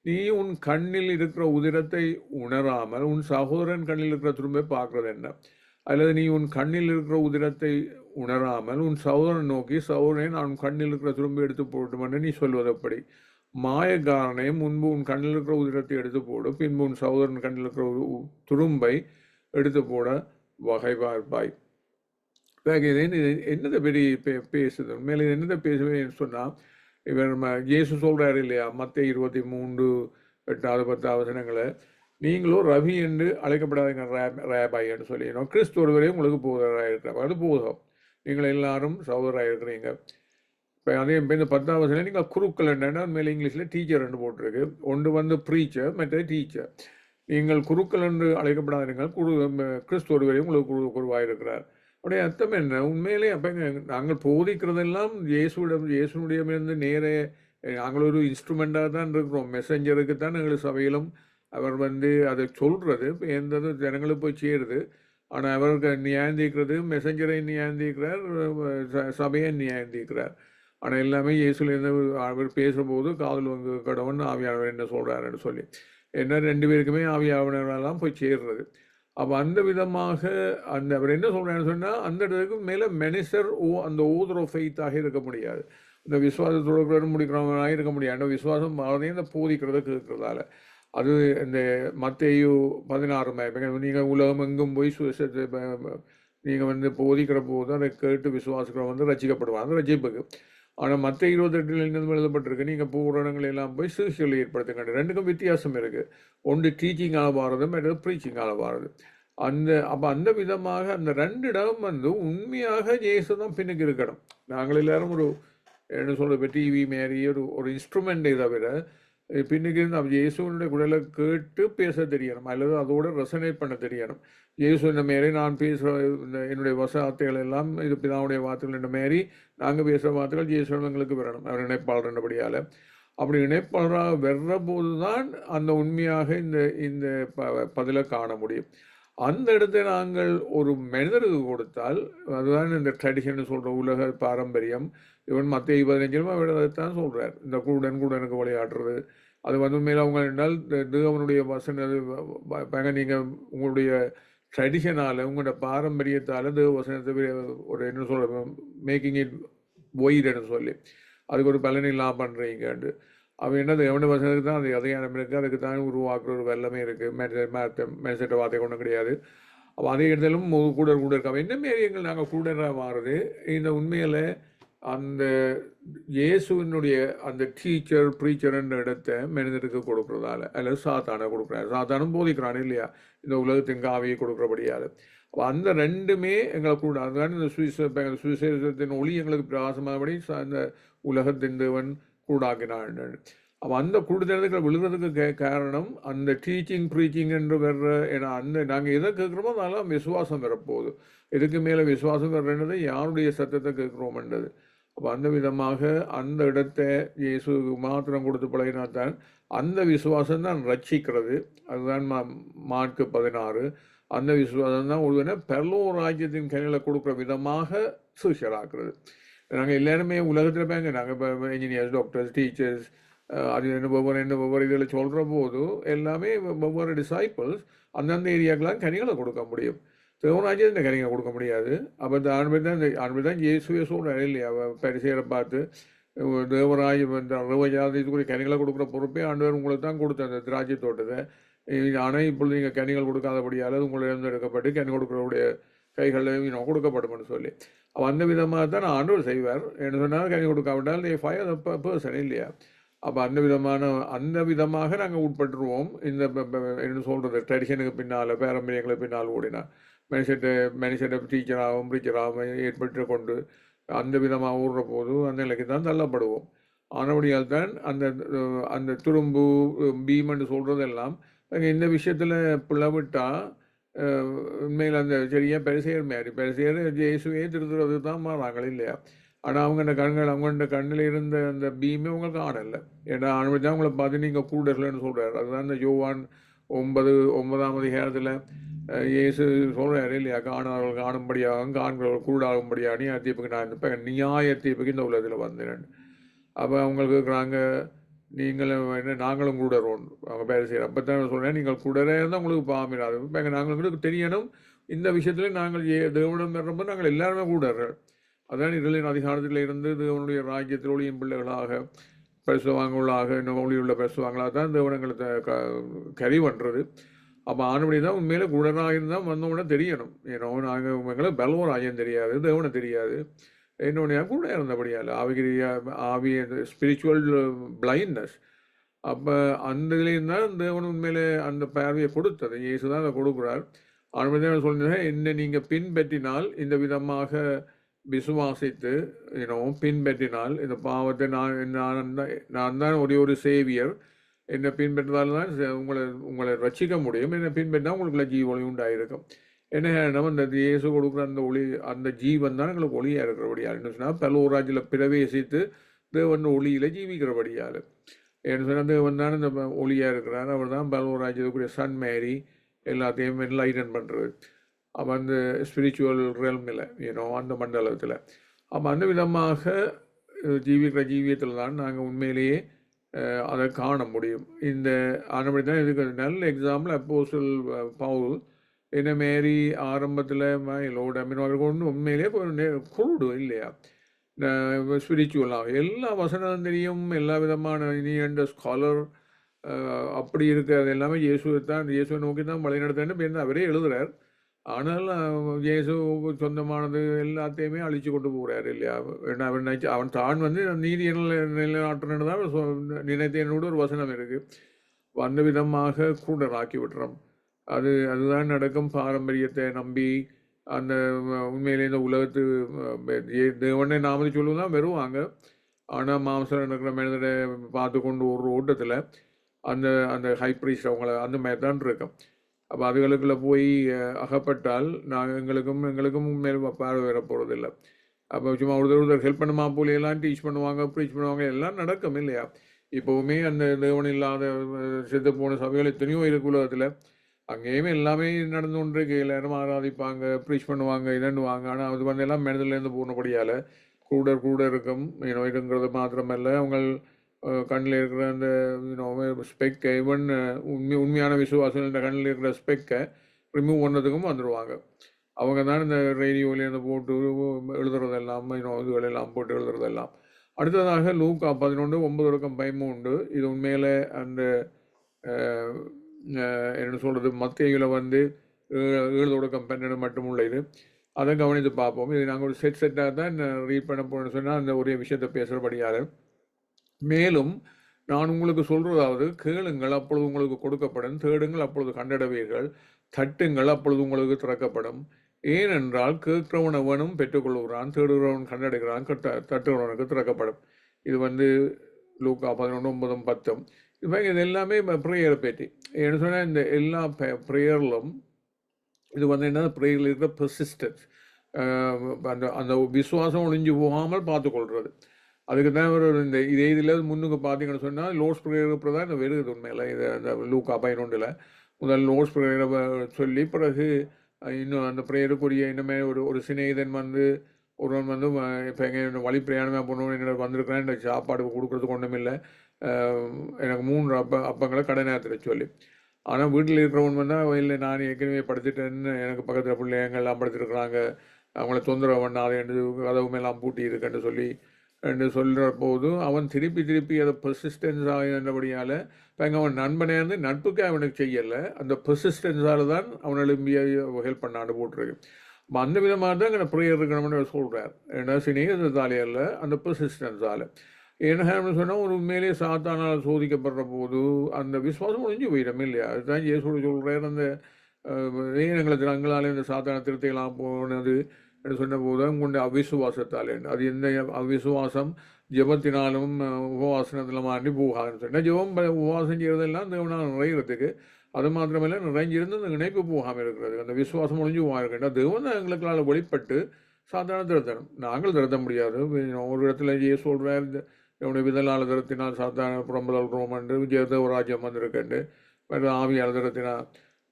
நீ உன் கண்ணில் இருக்கிற உதிரத்தை உணராமல் உன் சகோதரன் கண்ணில் இருக்கிற துரும்பை பார்க்கறது என்ன? அல்லது நீ உன் கண்ணில் இருக்கிற உதிரத்தை உணராமல் உன் சகோதரன் நோக்கி, சகோதரனை நான் கண்ணில் இருக்கிற துரும்பை எடுத்து போட்டுமென்று நீ சொல்வதப்படி. மாயக்காரனை முன்பு உன் கண்ணில் இருக்கிற உதிரத்தை எடுத்து போடு, பின்பு உன் சகோதரன் கண்ணில் இருக்கிற துரும்பை எடுத்து போட வகை பார்ப்பாய். என்னதை பெரிய பேசுது உண்மையில, என்னதை பேசுவேன்னு சொன்னால் இவர் இயேசு சொல்கிறாரு இல்லையா, மத்தேயு 23:8-10 நீங்களும் ரவி என்று அழைக்கப்படாதீங்க ரேபாய் என்று சொல்லிடணும். கிறிஸ்து ஒருவரையும் உங்களுக்கு போதராக இருக்கிறார். அது போதும், நீங்கள் எல்லாரும் சகோதராக இருக்கிறீங்க. இப்போ அதே இந்த 10 நீங்கள் குருக்கள் என்னன்னா உண்மையில இங்கிலீஷில் டீச்சர் என்று போட்டிருக்கு. ஒன்று வந்து ப்ரீச்சர், மற்றது டீச்சர். நீங்கள் குருக்கள் என்று அழைக்கப்படாதீர்கள், கிறிஸ்து ஒருவரையும் உங்களுக்கு குருவாக இருக்கிறார். அப்படியே அர்த்தம் என்ன உண்மையிலே? அப்போ நாங்கள் போதிக்கிறதெல்லாம் இயேசுடையமிருந்து நேரே நாங்கள் ஒரு இன்ஸ்ட்ருமெண்ட்டாக தான் இருக்கிறோம். மெசஞ்சருக்கு தான் எங்கள் சபையிலும் அவர் வந்து அதை சொல்கிறது, எந்த ஜனங்களுக்கு போய் சேருது. ஆனால் அவருக்கு நியாயந்திக்கிறது மெசஞ்சரை நியாயந்திக்கிறார், சபையை நியாயந்திக்கிறார். ஆனால் எல்லாமே இயேசுலேருந்து அவர் பேசும்போது காதல் வந்து கடவுன் ஆவியானவர் என்ன சொல்கிறாருன்னு சொல்லி என்ன 2 பேருக்குமே ஆவியானவரெல்லாம் போய் சேர்றது. அப்போ அந்த விதமாக அந்த அவர் என்ன சொல்கிறான்னு சொன்னால் அந்த இடத்துக்கு மேலே மெனிசர் அந்த ஓதர் ஆஃப் ஃபெய்த்தாக இருக்க முடியாது. இந்த விசுவாசத்தோடு முடிக்கிறவங்களாக இருக்க முடியாது. அந்த விசுவாசம் அதையும் இந்த போதிக்கிறத கேட்கறதால அது இந்த மத்தேயு 16 நீங்கள் உலகம் எங்கும் போய் நீங்கள் வந்து போதிக்கிற போது அதை கேட்டு விசுவாசிக்கிறவங்க வந்து ரசிக்கப்படுவாங்க, ரசிப்புக்கு. ஆனால் மற்ற 28 எழுதப்பட்டிருக்கு, நீங்கள் போகிற இடங்கள் எல்லாம் போய் சிகிச்சைகளை ஏற்படுத்துங்க. ரெண்டுக்கும் வித்தியாசம் இருக்குது. ஒன்று டீச்சிங்கால் வாரது, மற்றது ப்ரீச்சிங்கால் வாரது. அப்போ அந்த விதமாக அந்த 2 இடம் வந்து உண்மையாக இயேசு தான் பின்னுக்கு இருக்கணும். நாங்கள் எல்லாரும் ஒரு என்ன சொல்கிறது, டிவி மாரி ஒரு இன்ஸ்ட்ருமெண்ட்டை தவிர பின்னுக்கு இருந்து இயேசுனுடைய குரலை கேட்டு பேச தெரியணும், அல்லது அதோட ரெசனேட் பண்ண தெரியணும். இயேசு இந்த மாரி நான் பேசுகிற என்னுடைய வார்த்தைகள் எல்லாம் இது பிதாவுடைய வார்த்தைகள் என்ற மாரி நாங்கள் பேசுகிற வார்த்தைகள் இயேசுங்களுக்கு வரணும், அவர் இணைப்பாளர் என்றபடியால். அப்படி இணைப்பாளராக வர்ற போது தான் அந்த உண்மையாக இந்த பதிலை காண முடியும். அந்த இடத்தை நாங்கள் ஒரு மனிதருக்கு கொடுத்தால், அதுதான் இந்த ட்ரெடிஷன் சொல்கிற உலக பாரம்பரியம். இவன் மத்தேயு 15 அதைத்தான் சொல்கிறார், இந்த குருடனுக்கு விளையாடுறது. அது வந்து மேலே அவங்க என்றால் தேவனுடைய வசனம் நீங்கள் உங்களுடைய ட்ரெடிஷனால் உங்களோட பாரம்பரியத்தால் தேவ வசனத்தை ஒரு என்ன சொல்ற மேக்கிங் இட் ஒயிட்னு சொல்லி அதுக்கு ஒரு பலன் இல்லாமல் பண்ணுறீங்கண்டு. அவன் என்னது எவன வசனத்துக்கு தான் அது அதிகாரம் இருக்குது, அதுக்கு தான் உருவாக்குற ஒரு வல்லமே இருக்குது. மெனசட்ட வார்த்தை கொண்டும் கிடையாது. அப்போ அதே இடத்திலும் கூட இருக்கு. அவன் என்ன மாரியங்கள் நாங்கள் கூட மாறுது இந்த உண்மையில் அந்த இயேசுவினுடைய அந்த டீச்சர் ப்ரீச்சர்ன்ற இடத்த மனிதனுக்கு கொடுக்குறதால அல்லது சாத்தானை கொடுக்குறாரு. சாத்தானும் போதிக்கிறான் இல்லையா, இந்த உலகத்தின் காவியை கொடுக்குறபடியால். அப்போ அந்த ரெண்டுமே எங்களை கூட அதுதான் இந்த சுவிசேஷத்தின் ஒளி எங்களுக்கு பிரகாசமானபடி அந்த உலகத்தின் தேவன் கூடாக்கினான். அப்போ அந்த கூடுதலுக்கு விழுகிறதுக்கு காரணம் அந்த டீச்சிங் ப்ரீச்சிங் என்று வர்ற ஏன்னா அந்த நாங்கள் எதை கேட்குறோமோ அதெல்லாம் விசுவாசம் வரப்போகுது. இதுக்கு மேலே விசுவாசம் வர்றதுன்றது யாருடைய சத்தத்தை கேட்குறோம்ன்றது. அப்போ அந்த விதமாக அந்த இடத்தை இயேசுக்கு மாத்திரம் கொடுத்து பழகினால்தான் அந்த விசுவாசம் தான் ரட்சிக்கிறது. அதுதான் மார்க்கு 16. அந்த விசுவாசம் தான் ஒருவனை பரலோக ராஜ்யத்தின் கைகளை கொடுக்குற விதமாக சூஷராக்குறது. நாங்கள் எல்லாருமே உலகத்தில் பாங்க நாங்கள் இப்போ இன்ஜினியர்ஸ், டாக்டர்ஸ், டீச்சர்ஸ், அது ஒவ்வொரு இதில் சொல்கிற போது எல்லாமே ஒவ்வொரு டிசைபிள்ஸ் அந்தந்த ஏரியாக்கெலாம் கனிகளை கொடுக்க முடியும். தேவராஜ்யம் இந்த கனிகளை கொடுக்க முடியாது. அப்போ இந்த ஆண்மை தான் இயேசுவே சொல்கிறாரு இல்லையா, பரிசேரை பார்த்து தேவராஜ்யம் இந்த ரவஜாதிக்குரிய கனிகளை கொடுக்குற பொறுப்பே ஆண்டவர் உங்களுக்கு தான் கொடுத்த அந்த திராட்சை தோட்டத்தை. ஆனால் இப்பொழுது நீங்கள் கனிகள் கொடுக்காதபடியால் உங்களை எடுக்கப்பட்டு கனி கொடுக்குறவுடைய கைகளில் கொடுக்கப்படும்னு சொல்லி அவள் அந்த விதமாக தான் ஆண்டவர் செய்வார். என்ன சொன்னால் கனி கொடுக்காவிட்டால் தே ஃபயர் த பர்சன் இல்லையா. அப்போ அந்த விதமாக நாங்கள் உட்பட்டுருவோம். இந்த என்ன சொல்கிறது ட்ரெடிஷனுக்கு பின்னால் பாரம்பரியங்களுக்கு பின்னால் ஓடினா மனுஷட்ட டீச்சராகவும் ப்ரீச்சராகவும் ஏற்பட்டு கொண்டு அந்த விதமாக ஓடுற போது அந்த நிலைக்கு தான் தள்ளப்படுவோம். ஆனபடியால் தான் அந்த துரும்பு பீமன்னு சொல்கிறதெல்லாம் இந்த விஷயத்தில் பிளவிட்டால் உண்மையில் அந்த சரியாக பரிசெயர் இயேசுவே திருத்துறது தான் மாறாங்க இல்லையா. ஆனால் அவங்கள்ட கண்ணில் இருந்த அந்த பீமே உங்களுக்கு காணலை. ஏன்னா ஆனபடி தான் உங்களை பார்த்து நீங்கள் கூடலன்னு சொல்கிறார். அதுதான் இந்த யோவான் 9ஆம் அதிகாரத்தில் இயேசு சொல்கிறாரு இல்லையா, காணாதவர்கள் காணும்படியாகவும் காண்கிறவர்கள் கூடாகும்படியாக நியாய தீர்ப்புக்கு நான் இப்போ நியாய தீர்ப்புக்கு இந்த உலகத்தில் வந்தேன். அப்போ அவங்களுக்கு இருக்கிறாங்க நீங்களும் என்ன நாங்களும் கூடறோம் அவங்க பேர் செய்கிறோம். அப்போ தான் சொல்கிறேன் நீங்கள் கூடறே இருந்தால் உங்களுக்கு பாமிடாது. இப்போ நாங்களுக்கு தெரியணும் இந்த விஷயத்தில் நாங்கள் தேவனிடம் வர்றப்போ நாங்கள் எல்லாருமே கூடறோம். அதான் இதில் அதிகாரத்தில் இருந்து தேவனுடைய ராஜ்யத்தில் ஒளியின் பிள்ளைகளாக பரிசுவாங்களாக இன்னும் ஒளியுள்ள பரிசுவாங்களாக தான் தேவனங்களை கறி பண்ணுறது. அப்போ ஆனபடி தான் உண்மையில கூடனாக இருந்தால் வந்தவொடனே தெரியணும். ஏன்னா நாங்கள் உங்களை பலவராஜ்யம் தெரியாது, தேவனை தெரியாது, என்னுடைய கூட இருந்தபடியால் ஆவி ஸ்பிரிச்சுவல் பிளைண்ட்னஸ். அப்போ அந்த இதுலேயும் தான் தேவன் உண்மையிலே அந்த பார்வையை கொடுத்தது. இயேசு தான் அதை கொடுக்குறார். ஆனபடி தான் சொல்லியிருந்தேன், என்ன நீங்கள் பின்பற்றினால் இந்த விதமாக விசுவாசித்து பின்பற்றினால் இந்த பாவத்தை நான் தான் ஒரு சேவியர், என்னை பின்பற்றினால் தான் உங்களை ரட்சிக்க முடியும். என்னை பின்பற்றினா உங்களுக்குள்ள ஜீவொளி உண்டாயிருக்கும். என்ன நம்ம இந்த இயேசு கொடுக்குற அந்த ஒளி அந்த ஜீவன் தான் எங்களுக்கு ஒளியாக இருக்கிறபடியால் என்ன சொன்னால் பல்லூராஜில் பிரவேசித்து தேவன் ஒளியில் ஜீவிக்கிறபடியால் என்ன சொன்னால் தேவன் தான் இந்த ஒளியாக இருக்கிறார். அவர் தான் பல்லூராஜ்யத்துக்குரிய சன் மேரி எல்லாத்தையும் என்லைட்டன் பண்ணுறது. அப்போ அந்த ஸ்பிரிச்சுவல் ரெல்மில் அந்த மண்டலத்தில். அப்போ அந்த விதமாக ஜீவிக்கிற ஜீவியத்தில் தான் நாங்கள் உண்மையிலேயே அதை காண முடியும். இந்த ஆனபடி தான் இதுக்கு நல்ல எக்ஸாம்பிள் அப்போஸ்தலன் பவுல் என்ன மாரி ஆரம்பத்தில் அவருக்கு ஒன்று உண்மையிலேயே குருடு இல்லையா, ஸ்பிரிச்சுவலாக எல்லா வசனம் தெரியும், எல்லா விதமான இனியண்ட ஸ்காலர் அப்படி இருக்கிறது எல்லாமே இயேசுவை நோக்கி தான் வழிநடத்தேன்னு அவரே எழுதுறார். ஆனால் இயேசு சொந்தமானது எல்லாத்தையுமே அழிச்சு கொண்டு போகிறார் இல்லையா. அவன் தான் நீதி நிலைநாட்டுன்னு தான் நினைத்தேனோடு ஒரு வசனம் இருக்குது. அந்த விதமாக கூட ஆக்கி விட்டுறோம். அதுதான் நடக்கும். பாரம்பரியத்தை நம்பி அந்த உண்மையிலே இந்த உலகத்து தேவனை நாமதி சொல்லுவதான் வருவாங்க. ஆனால் மாம்சம் நடக்கிற மனிதரை பார்த்து கொண்டு ஒரு ஓட்டத்தில் அந்த ஹை ப்ரீஸ்ட் அவங்கள அந்த மாதிரி தான் இருக்கும். அப்போ அதுகளுக்குள்ள போய் அகப்பட்டால் எங்களுக்கும் மேல் பார்வை வர போகிறதில்லை. அப்போ சும்மா ஒருத்தர் ஹெல்ப் பண்ணுமா போலியெல்லாம் டீச் பண்ணுவாங்க, ப்ரீச் பண்ணுவாங்க, எல்லாம் நடக்கும் இல்லையா. இப்போவுமே அந்த தேவன் இல்லாத செத்து போன சபைகள் எத்தனையோ இருக்கு உலகத்தில். அங்கேயுமே எல்லாமே நடந்து கொண்டு எல்லாரும் ஆராதிப்பாங்க, ப்ரீச் பண்ணுவாங்க, இதண்டுவாங்க. ஆனால் அது எல்லாம் மனதிலேருந்து போனபடியால் கூட இருக்கும் இதுங்கிறது மாத்திரமல்ல, அவங்க கண்ணில் இருக்கிற அந்த ஸ்பெக்கை ஈவன் உண்மையான விசுவாசம் கண்ணில் இருக்கிற ஸ்பெக்கை ரிமூவ் பண்ணதுக்கும் வந்துடுவாங்க. அவங்க தான் இந்த ரேடியோவிலேருந்து போட்டு எழுதுறதெல்லாம் இதுகளெல்லாம் போட்டு எழுதுறதெல்லாம். அடுத்ததாக லூக்கா 11:9-13. இது உண்மையிலே அந்த என்ன சொல்கிறது, மத்தேயுல வந்து 7-12 மட்டும் உள்ள இது. அதை கவனித்து பார்ப்போம். இது நாங்கள் ஒரு செட்டாக தான் ரீட் பண்ண போகணும்னு சொன்னால் அந்த ஒரே விஷயத்தை பேசுகிறபடியால். மேலும் நான் உங்களுக்கு சொல்கிறதாவது, கேளுங்கள் அப்பொழுது உங்களுக்கு கொடுக்கப்படும், தேடுங்கள் அப்பொழுது கண்டடைவீர்கள், தட்டுங்கள் அப்பொழுது உங்களுக்கு திறக்கப்படும். ஏனென்றால் கேட்கிறவன் அவனும் பெற்றுக்கொள்கிறான், தேடுகிறவன் கண்டடைகிறான், தட்டுகிறவனுக்கு திறக்கப்படும். இது வந்து லூக்கா 11:9-10. இப்போ இது எல்லாமே ப்ரேயரை பற்றி. என்ன சொன்னால் இந்த எல்லா ப்ரேயரிலும் இது வந்து என்ன, ப்ரேயரில் இருக்கிற பெர்சிஸ்டன்ஸ், அந்த அந்த விசுவாசம் ஒழிஞ்சு போகாமல் பார்த்துக்கொள்கிறது. அதுக்கு தான் ஒரு இந்த இதே இதில் முன்னுக்கு பார்த்தீங்கன்னு சொன்னால் லோர்ட்ஸ் ப்ரேயர் இப்போ தான் இந்த வருது உண்மையில். இது அந்த லூக்கா 11 முதல் லோர்ட்ஸ் ப்ரேயரை சொல்லி பிறகு இன்னும் அந்த ப்ரேயருக்குரிய இன்னுமே ஒரு சிநேகிதன் வந்து ஒருவன் வந்து இப்போ எங்கே வழி பிரயாணமாக போகணும், என்னோட வந்திருக்கிறேன், எனக்கு சாப்பாடு கொடுக்குறதுக்கு ஒன்றும் இல்லை, எனக்கு 3 அப்பங்களை கடை நேரத்தில் சொல்லி. ஆனால் வீட்டில் இருக்கிறவன் வந்தால் இல்லை நான் ஏற்கனவே படுத்துட்டேன்னு, எனக்கு பக்கத்தில் பிள்ளைங்கள்லாம் படுத்துருக்குறாங்க, அவங்கள தொந்தரவு பண்ணாது என்று கதவு மேலாம் பூட்டி இருக்குன்னு சொல்லி என்று சொல்கிற போது அவன் திருப்பி அதை பெர்சிஸ்டன்ஸ் ஆகின்றபடியால் இப்போ எங்கள் அவன் நண்பனே இருந்து நட்புக்கு அவனுக்கு செய்யலை, அந்த பெர்சிஸ்டன்ஸால் தான் அவன் எழும்பிய ஹெல்ப் பண்ணாண்டு போட்டிருக்கு. அப்போ அந்த விதமாக தான் எங்கள் ப்ரேயர் இருக்கணும்னு சொல்கிறார். ஏன்னா சிநேகத்தாலே அல்ல, அந்த பெர்சிஸ்டன்ஸால். என்ன சொன்னால் ஒரு உண்மையிலேயே சாத்தானால் சோதிக்கப்படுற போது அந்த விசுவாசம் ஒழிஞ்சு போயிடும் இல்லையா? அதுதான் இயேசு சொல்கிறார், அந்த எங்களை அங்களால் இந்த சாத்தான திருத்தையெல்லாம் போனது என்று சொன்ன போது உங்களுடைய அவிசுவாசத்தால். அது எந்த அவிசுவாசம்? ஜெபத்தினாலும் உபவாசனத்தில் மாண்டி போகாதுன்னு சொன்னால், ஜெபம் உபவாசம் செய்கிறதெல்லாம் தேவனால் நிறைகிறதுக்கு, அது மாத்திரமில்லை நிறைஞ்சிருந்து அந்த இணைப்பு போகாமல் இருக்கிறது, அந்த விசுவாசம் ஒழிஞ்சு போகாமல் இருக்கின்ற தேவன் தான் எங்களுக்களால் வெளிப்பட்டு சாதாரண திருத்தணும். நாங்கள் திருத்த முடியாது. ஒரு இடத்துல ஏன் சொல்கிறார், என்னுடைய விதலால் திருத்தினால் சாத்தான புறம்புதல் ரோமண்டு தேவராஜ்யம் வந்திருக்கண்டு, ஆவியால் திருத்தினால்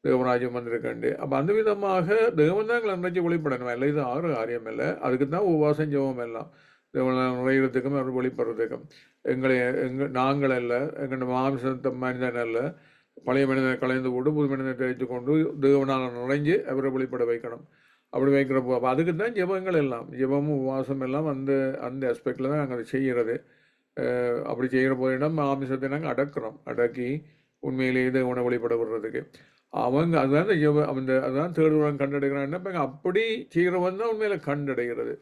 தேவராஜ்யம் வந்திருக்கண்டு. அப்போ அந்த விதமாக தேவன் தான் எங்களை நினைச்சு வெளிப்படணும். இல்லை இது ஆறு காரியம் இல்லை, அதுக்கு தான் உபவாசம் ஜெபம் எல்லாம். தேவனால் நுழைகிறதுக்கும் அவர் வெளிப்படுறதுக்கும் நாங்கள் அல்ல, எங்கள் மாம்சத்தை மனிதன் அல்ல, பழைய மனிதனை கலைந்து போட்டு புது மனிதனை தெரிவித்து கொண்டு தேவனால் நுழைஞ்சு அவரை வெளிப்பட வைக்கணும். அப்படி வைக்கிறப்போ அப்போ அதுக்கு தான் ஜெபங்கள் எல்லாம், ஜெபமும் உபவாசம் எல்லாம் அந்த அந்த ஆஸ்பெக்டில் தான் நாங்கள் செய்கிறது. அப்படி செய்கிற போதுனா மாமிசத்தை நாங்கள் அடக்கி உண்மையிலேயே தேவனை வெளிப்பட விடுறதுக்கு அவங்க அதுதான் அதுதான் தேடுவன் கண்டடைகிறான். இப்போ அப்படி செய்கிறவன் தான் உண்மையில கண்டடைகிறது.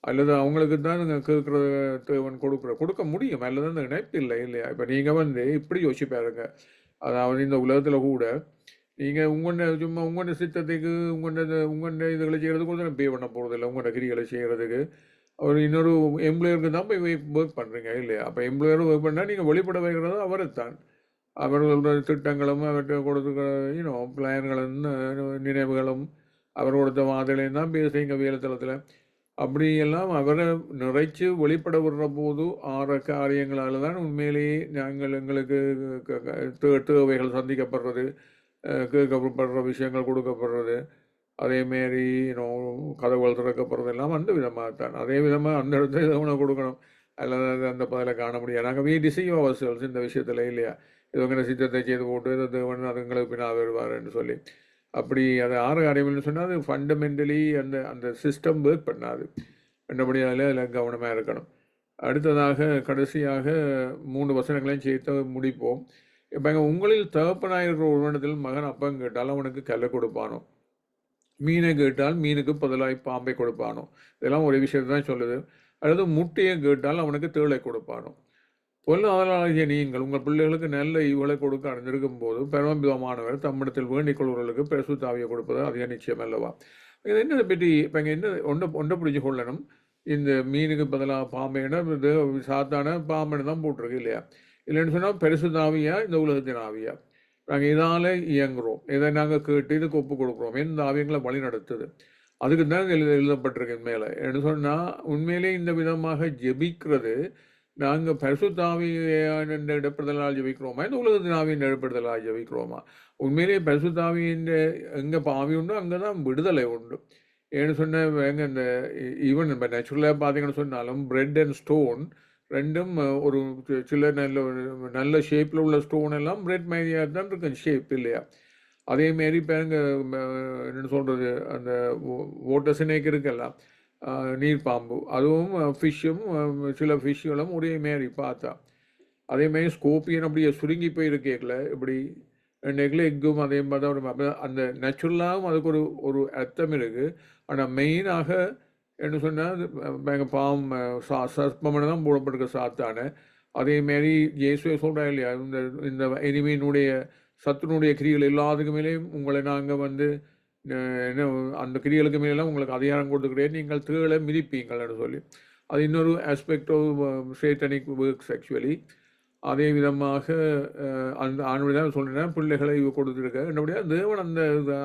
அல்லது அவங்களுக்கு தான் கேட்குறது தேவன் கொடுக்க முடியும், அல்லது அந்த இணைப்பு இல்லை இல்லையா? இப்போ நீங்கள் வந்து இப்படி யோசிச்சு பாருங்க, அதாவது இந்த உலகத்தில் கூட நீங்கள் உங்களோட சித்தத்துக்கு உங்களோட இதுகளை செய்கிறதுக்கு கூட பே பண்ண போகிறது இல்லை, உங்களோட கிரிகளை செய்கிறதுக்கு ஒரு இன்னொரு எம்ப்ளாயருக்கு தான் போய் ஒர்க் பண்ணுறீங்க இல்லையா? அப்போ எம்ப்ளாயர் ஒர்க் பண்ணால் நீங்கள் வெளிப்பட வைக்கிறது அவரை தான். அவர்களோட திட்டங்களும் அவற்றை கொடுத்த பிளான்களும் நினைவுகளும் அவர் கொடுத்த வார்த்தைகளையும் தான் பேசுகிறீங்க வேலைத்தளத்தில். அப்படியெல்லாம் அவரை நிறைச்சி வெளிப்பட விடுற போது ஆற காரியங்களால் தான் உண்மையிலேயே நாங்கள் எங்களுக்கு தேவைகள் சந்திக்கப்படுறது, கேட்கப்படுற விஷயங்கள் கொடுக்கப்படுறது, அதேமாரி கதவுகள் திறக்கப்படுறது எல்லாம் அந்த விதமாக தான். அதே விதமாக அந்த இடத்துல இதை கொடுக்கணும், அல்லது அந்த பதிலை காண முடியாது. நாங்கள் டிசைவ் அவர்செல்ஸ் இந்த விஷயத்தில் இல்லையா? இதுவங்க சித்தத்தை செய்து போட்டு இது தேவன் அதுங்களுக்கு பின்னால் வருவார் என்று சொல்லி அப்படி அது ஆறு காரியம்னு சொன்னால் அது ஃபண்டமெண்டலி அந்த அந்த சிஸ்டம் ஒர்க் பண்ணாது. ரெண்டபடியாலே அதில் கவனமாக இருக்கணும். அடுத்ததாக கடைசியாக 3 வசனங்களையும் சேர்த்து முடிப்போம். இப்போ உங்களில் தகப்பனாயிருக்கிற ஒருவனிடத்தில் மகன் அப்பம் கேட்டால் அவனுக்கு கல்லை கொடுப்பானோ, மீனை கேட்டால் மீனுக்கு பதிலாய் பாம்பை கொடுப்பானோ? இதெல்லாம் ஒரு விஷயத்தை தான் சொல்லுது. அல்லது முட்டையை கேட்டால் அவனுக்கு தேளை கொடுப்பானோ? பொருளாதார நீங்கள் உங்கள் பிள்ளைகளுக்கு நல்ல ஈவுகளை கொடுக்க அறிந்திருக்கும் போது பரமபிதமானவர் தம்மிடத்தில் வேண்டிக் கொள்வர்களுக்கு பரிசுத்த ஆவியை கொடுப்பது அதிக நிச்சயம் அல்லவா? இது என்னதை பற்றி இப்போ இங்கே என்ன ஒன்றை பிடிச்சி கொள்ளணும். இந்த மீனுக்கு பதிலாக பாம்பைனா சாத்தான பாம்பைன்னு தான் போட்டிருக்கு இல்லையா? இல்லைன்னு சொன்னால் பரிசுத்த ஆவியா இந்த உலகத்தின் ஆவியா? நாங்கள் இதால் இயங்குகிறோம், இதை நாங்கள் கேட்டு இதுக்கு ஒப்பு கொடுக்குறோம், எந்த ஆவியங்களை வழி நடத்துது அதுக்கு தான் எழுதப்பட்டிருக்கு மேலே. என்ன சொன்னால் உண்மையிலே இந்த விதமாக ஜெபிக்கிறது நாங்கள் பரிசுத்த ஆவியின் இடப்படுதலால் ஜெபிக்கிறோமா, இந்த உலகத்தின் ஆவியின் இடப்படுதலால் ஜெபிக்கிறோமா? உண்மையிலேயே பரிசுத்த ஆவியின் எங்கே ஆவி உண்டோ அங்கே தான் விடுதலை உண்டு. ஏன்னு சொன்ன எங்கே இந்த ஈவன் இப்போ நேச்சுரலாக பார்த்தீங்கன்னு சொன்னாலும் பிரெட் அண்ட் ஸ்டோன் ரெண்டும் ஒரு சில நல்ல ஷேப்பில் உள்ள ஸ்டோன் எல்லாம் பிரெட் மாதிரியாக தான் இருக்கு ஷேப் இல்லையா? அதேமாரி இப்போ என்னென்னு சொல்கிறது, அந்த ஓட்ட சினைக்கு இருக்கலாம், நீர்ப்பாம்பு, அதுவும் ஃபிஷ்ஷும் சில ஃபிஷ்களும் ஒரே மாரி பார்த்தா. அதேமாதிரி ஸ்கோப்பியன் அப்படியே சுருங்கி போயிருக்கேக்கல இப்படி நெக்ல எக்கும் அதே மாதிரி தான் அப்போ அந்த நேச்சுரலாகவும் அதுக்கு ஒரு அர்த்தம் இருக்குது. ஆனால் மெயினாக என்ன சொன்னால் எங்கள் பாவம் சர்ப்பமனை தான் போடப்பட்டிருக்க சாத்தான. அதேமாரி இயேசுவை சொல்கிறாங்க இல்லையா, இந்த எனிமையினுடைய சத்துனுடைய கிரிகள் எல்லாத்துக்கு மேலேயும் உங்களை நாங்கள் வந்து என்ன அந்த கிரிகளுக்கு மேலாம் உங்களுக்கு அதிகாரம் கொடுத்துக்கிறேன், நீங்கள் தேளை மிதிப்பீங்கள்னு சொல்லி. அது இன்னொரு aspect of satanic works actually. அதே விதமாக அந்த ஆணுடைய தான் சொல்கிறேன், பிள்ளைகளை இவ கொடுத்துருக்க என்னுடைய தேவன்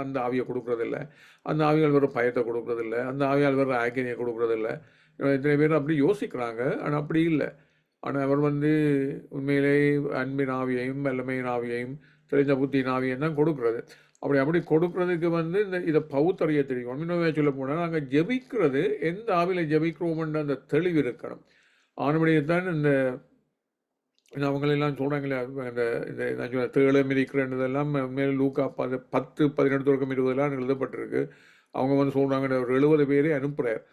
அந்த ஆவியை கொடுக்குறதில்ல, அந்த ஆவியால் வர பயத்தை கொடுக்குறதில்ல, அந்த ஆவியால் வர ஆக்கினியை கொடுக்குறதில்ல. இத்தனை பேர் அப்படி யோசிக்கிறாங்க, ஆனால் அப்படி இல்லை. ஆனால் அவர் வந்து உண்மையிலே அன்பின் ஆவியையும் வல்லமையின் ஆவியையும் தெரிஞ்ச புத்தியின் ஆவியையும் தான் கொடுக்குறது. அப்படி கொடுக்குறதுக்கு வந்து இதை பகுத்தறிய தெரியும். இன்னொரு சொல்ல போனால் நாங்கள் ஜெபிக்கிறது எந்த ஆவியில் ஜெபிக்கிறோம்ன்ற அந்த தெளிவு இருக்கணும். ஆனபடியே தான் இந்த அவங்களெல்லாம் சொல்கிறாங்களே, இந்த நான் சொல்ல தேளை மிதிக்கிறன்றதெல்லாம் மேலே லூக்கா 10, 18 தொடக்கம் 20 எழுதப்பட்டிருக்கு. அவங்க வந்து சொல்கிறாங்க ஒரு 70 பேரே அனுப்புகிறார்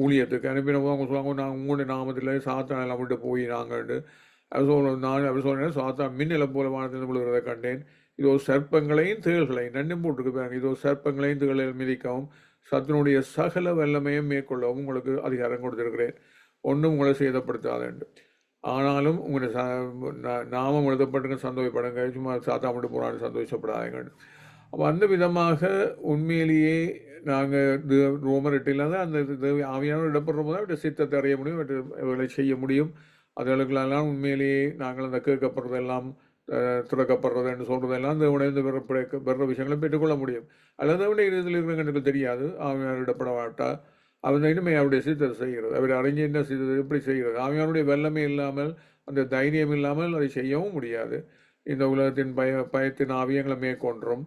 ஊழியத்துக்கு. அனுப்பினப்போ அவங்க சொல்லுவாங்க, நான் உங்களுடைய நாமத்தில் சாத்தான் எல்லாம் விட்டு போய் நாங்கள்ண்டு அப்படி சொல்கிறேன். சாத்தான் மின்னலை போல வானத்தில் விழுகிறத கண்டேன். இதோ சர்ப்பங்களையும் தேள்களையும் நன்னும் போட்டுருக்கு பாருங்க. இதோ சர்ப்பங்களையும் தேள்களை மிதிக்கவும் சத்தினுடைய சகல வல்லமையும் மேற்கொள்ளவும் உங்களுக்கு அதிகாரம் கொடுத்துருக்கிறேன், ஒன்றும் உங்களை சேதப்படுத்தாதேண்டு. ஆனாலும் உங்களுடைய நாமம் எழுதப்பட்டுங்க சந்தோஷப்படுங்க, சும்மா சாத்தா மட்டும் போகிறான்னு சந்தோஷப்படாதீங்கன்னு. அப்போ அந்த விதமாக உண்மையிலேயே நாங்கள் ரோமர் 8 தான் அந்த ஆவியான இடப்படுற போது அவருடைய சித்தத்தை அறிய முடியும், அவர்களை செய்ய முடியும். அதுகளுக்கெல்லாம் உண்மையிலேயே நாங்கள் அந்த கேட்கப்படுறதெல்லாம் திறக்கப்படுறதுன்னு சொல்கிறதெல்லாம் தேவனைந்து வர்ற விஷயங்களை பெற்றுக்கொள்ள முடியும். அல்லது அவனுடைய இதில் இருக்கிற எனக்கு தெரியாது, ஆவியார் இடப்பட மாட்டா அவன் இனிமே அவருடைய சித்தத்தை செய்கிறது, அவர் அறிஞ்சு என்ன செய்தது எப்படி செய்கிறது. ஆவியானுடைய வல்லமை இல்லாமல் அந்த தைரியம் இல்லாமல் அதை செய்யவும் முடியாது. இந்த உலகத்தின் பயத்தின் ஆவியங்களை மேற்கொன்றும்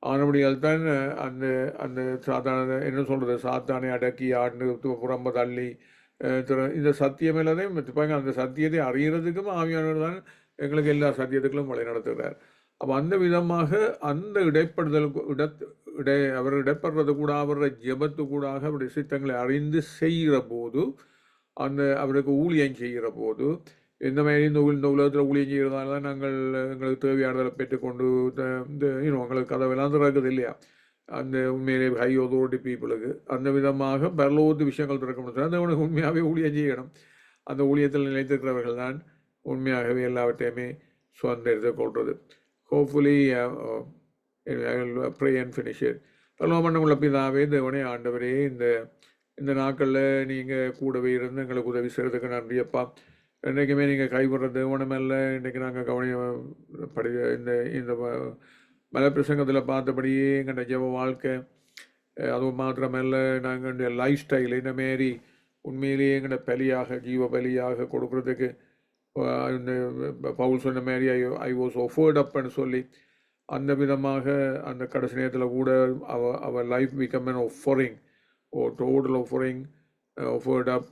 ஆனபடியால் தான் அந்த அந்த சாத்தான என்ன சொல்கிறது, சாத்தானை அடக்கி ஆண்டு புறம்ப தள்ளி இந்த சத்தியம் எல்லாத்தையும் அந்த சத்தியத்தை அறிகிறதுக்கும் ஆவியானவர் தான் எங்களுக்கு எல்லா சத்தியத்துக்களும் வழி நடத்துகிறார். அப்போ அந்த விதமாக அந்த இடைப்படுதலுக்கு அவர் இடைப்படுறது கூட அவருடைய ஜெபத்து கூடாக அவருடைய சித்தங்களை அறிந்து செய்கிற போது அவருக்கு ஊழியம் செய்கிற போது இந்த மாதிரி இந்த உலகத்தில் ஊழியம் செய்கிறதால தான் நாங்கள் எங்களுக்கு தேவையானதை பெற்றுக்கொண்டு எங்களுக்கு கதவெல்லாம் திறக்குது இல்லையா, அந்த உண்மையிலே ஹை அதாரிட்டி பீப்புளுக்கு அந்த விதமாக பரலோகத்து விஷயங்கள் திறக்கணும். அந்த அவனுக்கு உண்மையாகவே ஊழியம் செய்யணும். அந்த ஊழியத்தில் நிலைத்திருக்கிறவர்கள் தான் உண்மையாகவே எல்லாவற்றையுமே சுதந்திரத்தை கொள்வது. Hopefully I will pray and finish it. பரலோகமண்டலம் உள்ள பிதாவே, தேவனே, ஆண்டவரே, இந்த நாட்களில் நீங்கள் கூடவே இருந்து எங்களுக்கு உதவி செய்கிறதுக்கு நன்றியப்பா. என்றைக்குமே நீங்கள் கைவிடுற தேவனமல்ல. இன்றைக்கி நாங்கள் இந்த மலை பிரசங்கத்தில் பார்த்தபடியே எங்கள் ஜெப வாழ்க்கை அது மாத்திரமல்ல, நாங்கள் லைஃப் ஸ்டைல் இந்த மாரி உண்மையிலேயே எங்களை பலியாக ஜீவ பலியாக கொடுக்குறதுக்கு இந்த பவுல் சொன்ன மாதிரி ஐ வாஸ் ஒஃபர்ட் அப்னு சொல்லி அந்த விதமாக அந்த கடைசி நேரத்தில் கூட அவர் life become an offering, total offering offered up.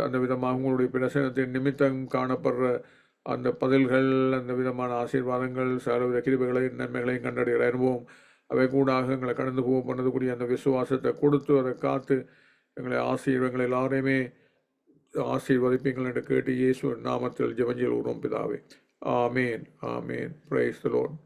அந்த விதமாக உங்களுடைய பிரசனத்தின் நிமித்தம் காணப்படுற அந்த பதில்கள், அந்த விதமான ஆசீர்வாதங்கள், சகல கிருபைகளையும் நன்மைகளையும் கண்டடைகிற அனுபவம் அவை கூடாக எங்களை கடந்து போக பண்ணதுக்குரிய அந்த விசுவாசத்தை கொடுத்து அதை காத்து எங்களை எங்களை எல்லாரையுமே ஆசீர்வதிப்பீங்கள் என்று கேட்டு இயேசு நாமத்தில் ஜெபஞ்செய்கிறோம் பிதாவே. ஆமேன், ஆமேன். Praise the Lord.